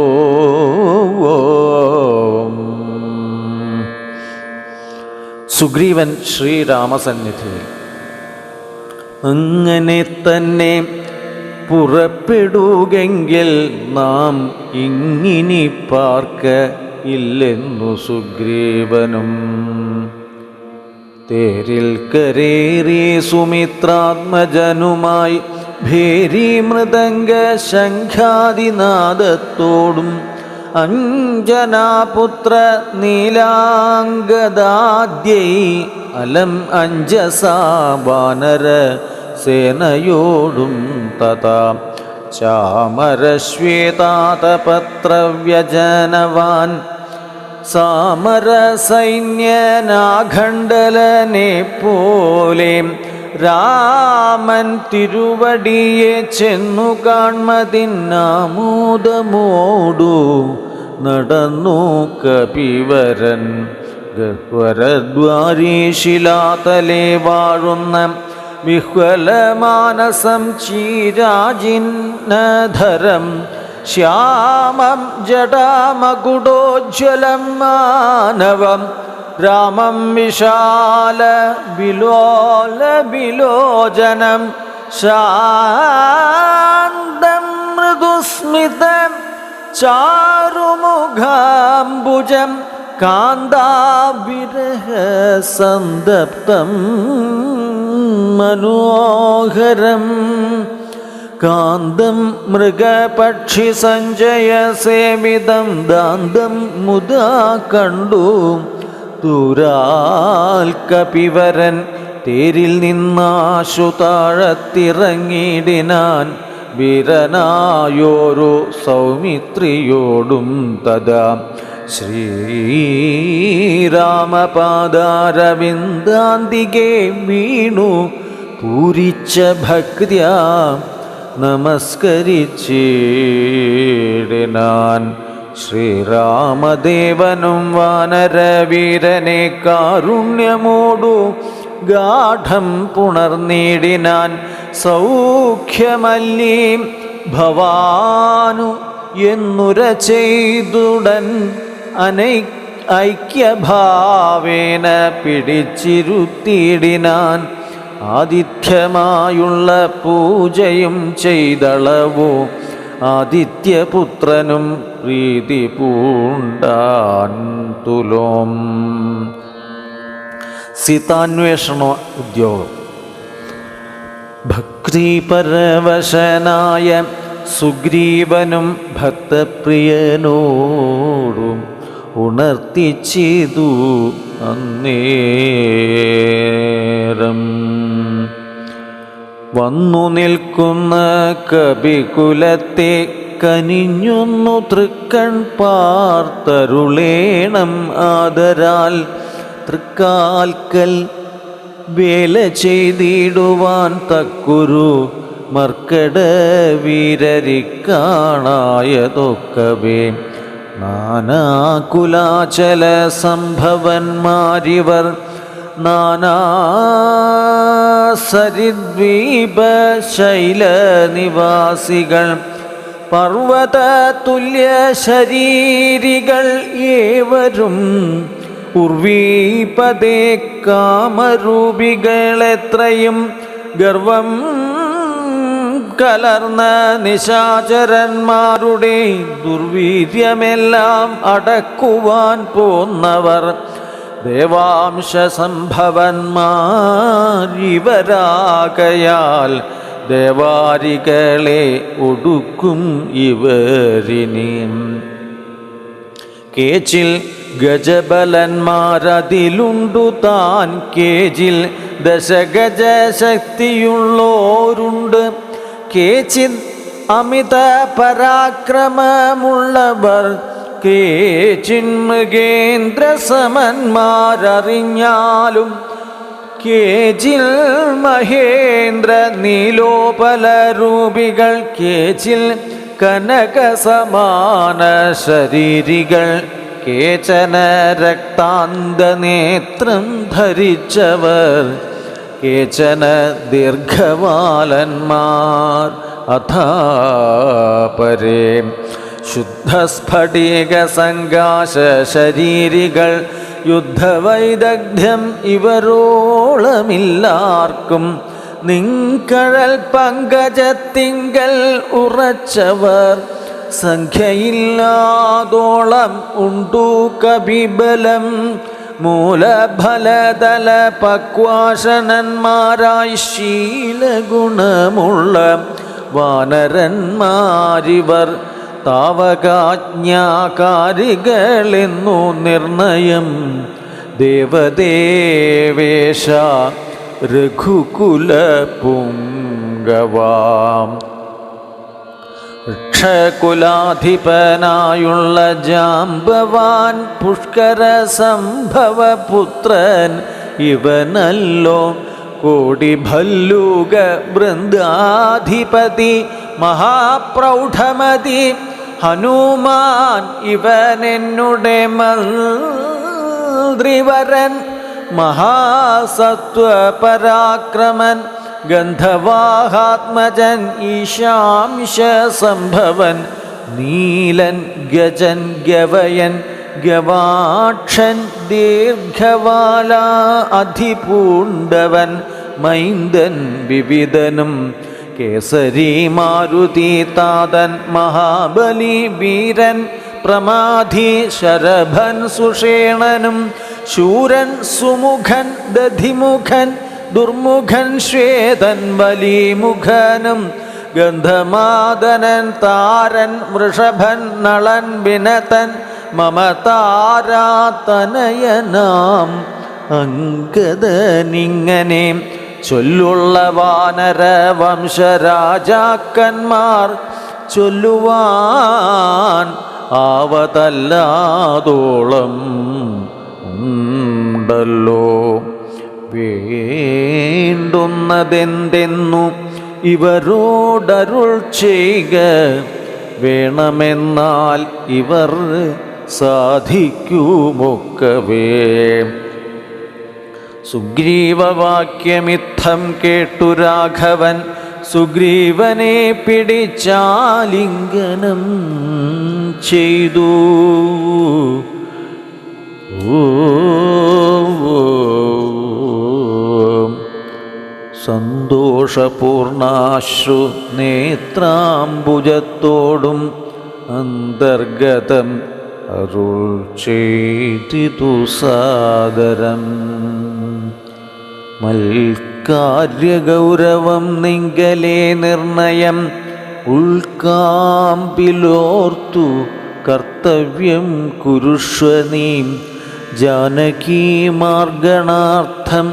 A: സുഗ്രീവൻ ശ്രീരാമസന്നിധിയിൽ അങ്ങനെ തന്നെ പുറപ്പെടുകെങ്കിൽ നാം ഇങ്ങിനി പാർക്ക ഇല്ലെന്നു സുഗ്രീവനും. തേരിൽ കരേറി സുമിത്രാത്മജനുമായി ഭേരി മൃദംഗ ശംഖാദിനാദത്തോടും അഞ്ജനാപുത്ര നീലാംഗദാദ്യൈ അലം അഞ്ജസാ വാനര സേനയോടും തഥാ ചാമരശ്വേതാതപത്രവ്യജനവാൻ സാമരസൈന്യനാഖണ്ഡലനെ പോലെ രാമൻ തിരുവടിയെ ചെന്നു കാൺമതിന്നാമോദമോടു നടന്നു കപിവരൻ. ഗഹ്വരദ്വാരീശിലാതലേ വാഴുന്ന വിഹ്വലമാനസം ചീരാജിന്നധരം ശ്യാമം ജടാമകുടോജ്വലം മാനവം രാമം വിശാല വിലോല വിലോചനം ശാന്തം മൃദുസ്മിതം ചാരുമുഖാംബുജം കാന്താവിരഹ സന്തപ്തം മനോഹരം കാന്തം മൃഗപക്ഷി സഞ്ജയ സേവിതം ദാന്തം മുദാ കണ്ടു ദൂരാൽ കപിവരൻ തേരിൽ നിന്നാശു താഴത്തിറങ്ങിടിനാൻ വീരനായോരു സൗമിത്രിയോടും തഥാ ശ്രീരാമപാദാരവിന്ദാന്തികെ വീണു പൂരിച്ച ഭക്ത്യാ നമസ്കരിച്ചിടിനാൻ. ശ്രീരാമദേവനും വാനരവീരനെ കാരുണ്യമോടു ഗാഠം പുണർന്നിടിനാൻ. സൗഖ്യമല്ലീ ഭവാനു എന്നുര ചെയ്തുടൻ ഐക്യഭാവേന പിടിച്ചിരുത്തിയിടിനാൻ. ആതിഥ്യമായുള്ള പൂജയും ചെയ്തളവോ ആദിത്യപുത്രനും പ്രീതി പൂണ്ടാൻ തുലോം. സീതാന്വേഷണ ഉദ്യോഗം. ഭക്തിപരവശനായ സുഗ്രീവനും ഭക്തപ്രിയനോടും ഉണർത്തിച്ചിതു അന്നേരം. വന്നു നിൽക്കുന്ന കപികുലത്തെ കനിഞ്ഞൊന്നു തൃക്കൺ പാർത്തരുളേണം ആദരാൽ. തൃക്കാൽക്കൽ വേല ചെയ്തിടുവാൻ തക്കുരു മർക്കട വീരരിക്കാണായതൊക്കവേ നാനാകുലാചല സംഭവന്മാരിവർ നാനാസരിദ്വീപ ശൈലനിവാസികൾ പർവ്വത തുല്യ ശരീരികൾ ഏവരും ഉർവീപദേ കാമരൂപികളെത്രയും ഗർവം കലർന്ന നിശാചരന്മാരുടെ ദുർവീര്യമെല്ലാം അടക്കുവാൻ പോന്നവർ ദേവാംശ സംഭവന്മാരിവരാകയാൽ ദേവാരികളെ ഒടുക്കും ഇവരിനി. കേച്ചിൽ ഗജബലന്മാരതിലുണ്ടു താൻ കേജിൽ ദശഗജ ശക്തിയുള്ളോരുണ്ട്. കേച്ചിത് അമിത പരാക്രമമുള്ളവർ കേച്ചിൻ മൃഗേന്ദ്ര സമന്മാരറിഞ്ഞാലും കേച്ചിൽ മഹേന്ദ്ര നീലോപല രൂപികൾ കേച്ചിൽ കനക സമാന ശരീരികൾ കേചന രക്താന്തനേത്രം ധരിച്ചവർ, കേചന ദീർഘവാലന്മാർ അഥാപരേ ശുദ്ധസ്ഫടിക സങ്കാശ ശരീരികൾ. യുദ്ധവൈദഗ്ധ്യം ഇവരോളമില്ലാർക്കും, നിൻകഴൽ പങ്കജത്തിങ്കൽ ഉറച്ചവർ. സംഖ്യയില്ലാതോളം ഉണ്ടു കപിബലം, മൂലഫലതല പക്വാശനന്മാരായി ശീലഗുണമുള്ള വാനരന്മാരിവർ. താവകാജ്ഞാകാരികളെന്നു നിർണയം, ദേവദേവേശ രഘുകുല പുങ്കവാം. വൃക്ഷകുലാധിപനായുള്ള ജാംബവാൻ പുഷ്കര സംഭവപുത്രൻ ഇവനല്ലോ. കോടിഭല്ലൂക വൃന്ദാധിപതി മഹാപ്രൗഢമതി ഹനുമാൻ ഇവനെന്നുടെ മന്ത്രിവരൻ. മഹാസത്വപരാക്രമൻ ഗന്ധവാഹാത്മജൻ ഈശാംശ സംഭവൻ. നീലൻ ഗജൻ ഗവയൻ ഗവാക്ഷൻ ദീർഘവാല അധിപൂണ്ടവൻ. മൈന്ദൻ വിവിധനും കേസരി മാരുതി താതൻ മഹാബലി വീരൻ. പ്രമാധി ശരഭൻ സുഷേണനും ശൂരൻ സുമുഖൻ ദധിമുഖൻ ദുർമുഖൻ ശ്വേതൻ വലിമുഖനും. ഗന്ധമാദനൻ താരൻ വൃഷഭൻ നളൻ വിനതൻ മമതാരാതനയനാം അങ്കദനിങ്ങനെ ചൊല്ലുള്ള വാനര വംശരാജാക്കന്മാർ. ചൊല്ലുവാൻ ആവതല്ലാതോളം ഉണ്ടല്ലോ. വേണ്ടുന്നതെന്തെന്നു ഇവരോടരുൾ ചെയ്യുക, വേണമെന്നാൽ ഇവർ സാധിക്കുമൊക്കവേ. സുഗ്രീവവാക്യമിത്തം കേട്ടു രാഘവൻ സുഗ്രീവനെ പിടിച്ചാലിംഗനം ചെയ്തു. സന്തോഷപൂർണാശ്രു നേത്രാംബുജത്തോടും അന്തർഗതം അരുൾ ചെയ്തിതു സാദരം. മൽക്കാര്യഗൗരവം നിങ്കലേ നിർണയം ഉൾക്കാമ്പിലോർത്തു കർത്തവ്യം കുരുഷ്വ നീ. ജാനകീ മാർഗണാർത്ഥം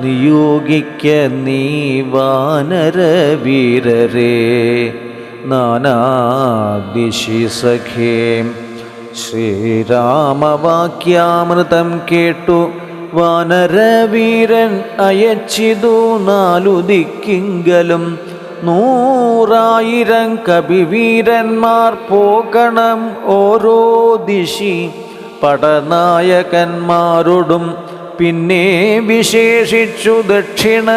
A: നിയോഗിക്ക നീ വാനരവീരരെ നാനാദിശി സഖേ. ശ്രീരാമവാക്യാമൃതം കേട്ടു വാനരവീരൻ അയച്ചിതു നാലു ദിക്കിങ്കലും. 100,000 കപിവീരന്മാർ പോകണം ഓരോ ദിശി പടനായകന്മാരോടും. പിന്നെ വിശേഷിച്ചു ദക്ഷിണ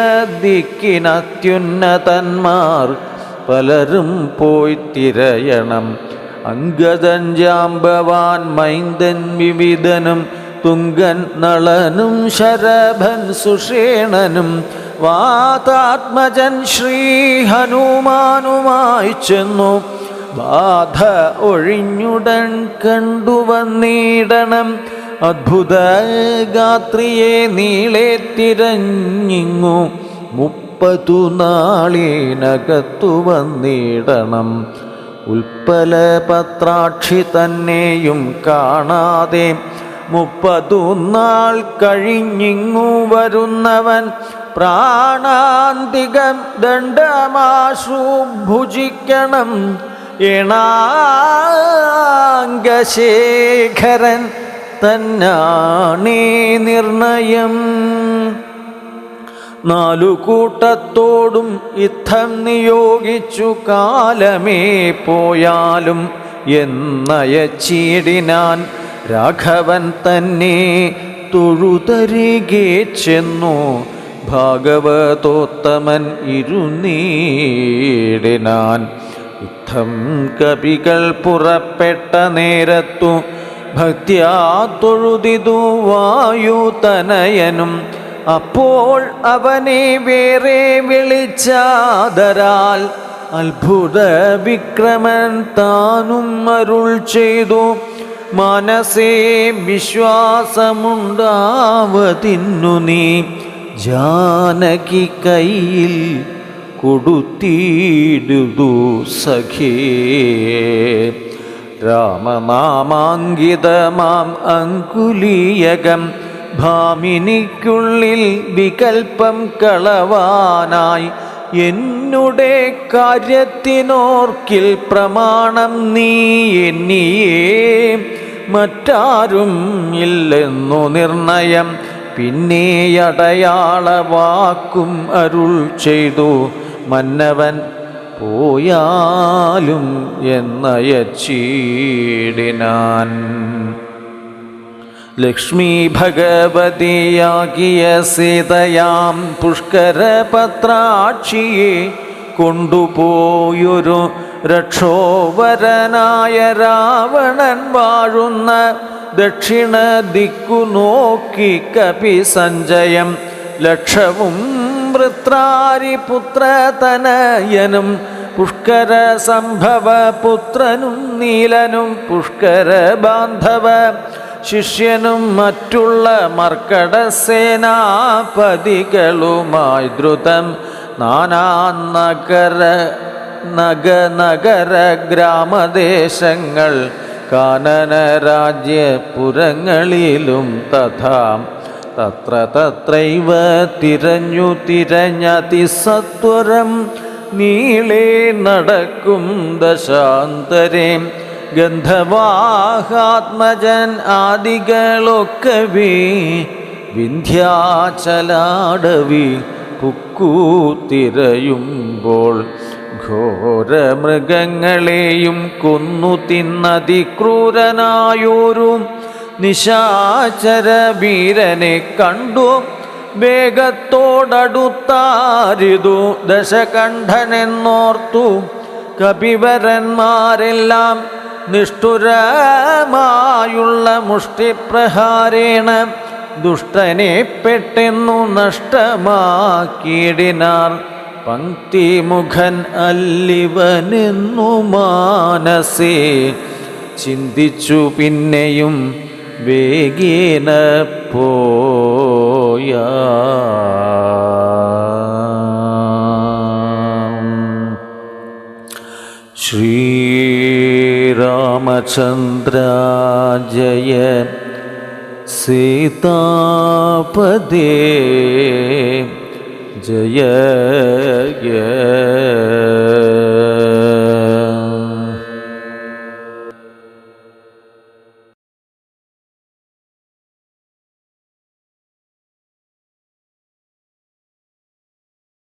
A: ദിക്കിനത്യുന്നതന്മാർ പലരും പോയി തിരയണം. അംഗദൻ ജാംബവാൻ മൈന്ദൻ വിവിധനും തുങ്കൻ നളനും ശരഭൻ സുഷേണനും വാതാത്മജൻ ശ്രീ ഹനുമാനുമായി ചെന്നു. ബാധ ഒഴിഞ്ഞുടൻ കണ്ടുവന്നിടണം. അദ്ഭുത ഗാത്രിയെ നീളെ തിരഞ്ഞിങ്ങു 30 നാളിനകത്തു വന്നിടണം. ഉൽപ്പലപത്രാക്ഷി തന്നെയും കാണാതെ 30 നാൾ കഴിഞ്ഞിങ്ങു വരുന്നവൻ. പ്രാണാന്തികം ദണ്ഡമാശു ഭുജിക്കണം. ഏണാംഗശേഖരൻ തന്നാണേ നിർണയം. 4 കൂട്ടത്തോടും യുദ്ധം നിയോഗിച്ചു കാലമേ പോയാലും എന്നയച്ചീടിനാൻ. രാഘവൻ തന്നെ തൊഴുതരികെ ചെന്നു ഭാഗവതോത്തമൻ ഇരുന്നീടിനാൻ. യുദ്ധം കപികൾ പുറപ്പെട്ട നേരത്തു ഭക്ത്യാ തൊഴുതിതു വായുതനയനും. അപ്പോൾ അവനെ വേറെ വിളിച്ചാദരാൽ അത്ഭുത വിക്രമൻ താനും അരുൾ ചെയ്തു. മനസ്സേ വിശ്വാസമുണ്ടാവതിന്നു നീ ജാനകി കയ്യിൽ കൊടുത്തിടുതു സഖേ. രാമനാമാങ്കിതമാം അങ്കുലീയകം ഭാമിനിക്കുള്ളിൽ വികൽപ്പം കളവാനായി എന്നുടെ കാര്യത്തിനോർക്കിൽ പ്രമാണം നീ എന്നിയേ മറ്റാരും ഇല്ലെന്നു നിർണയം. പിന്നെ അടയാള വാക്കും അരുൾ ചെയ്തു മന്നവൻ പോയാലും എന്നയച്ചീടിനാൻ. ലക്ഷ്മി ഭഗവതിയാകിയ സീതയാം പുഷ്കരപത്രാക്ഷിയെ കൊണ്ടുപോയൊരു രക്ഷോവരനായ രാവണൻ വാഴുന്ന ദക്ഷിണ ദിക്കു നോക്കി കപി സഞ്ജയം ലക്ഷവും വൃത്രാരിപുത്രതനയനും പുഷ്കര സംഭവ പുത്രനും നീലനും പുഷ്കര ബാന്ധവ ശിഷ്യനും മറ്റുള്ള മർക്കടസേനാപതികളുമായി ദ്രുതം നാനാ നഗര ഗ്രാമദേശങ്ങൾ കാനന രാജ്യപുരങ്ങളിലും തഥാ തത്ര തത്രൈവ തിരഞ്ഞതിസത്വരം നീളേ നടക്കും ദശാന്തരേ. ഗന്ധവാഹാത്മജൻ ആദികളൊക്കവേ വിന്ധ്യാചലാടവി പുക്കൂത്തിരയുമ്പോൾ ഘോരമൃഗങ്ങളെയും കൊന്നു തിന്നതിക്രൂരനായൊരു നിശാചരവീരനെ കണ്ടു. വേഗത്തോടടുത്താരിതു ദശകണ്ഠനെന്നോർത്തു കപിവരന്മാരെല്ലാം നിഷ്ഠുരമായുള്ള മുഷ്ടിപ്രഹാരേണ ദുഷ്ടനെ പെട്ടെന്നു നഷ്ടമാക്കിയിടിനാർ. പങ്ക്തിമുഖൻ അല്ലിവനെന്നു മാനസേ ചിന്തിച്ചു പിന്നെയും വേഗേന പോയ. ശ്രീരാമചന്ദ്ര ജയ സീതാപദേ ജയ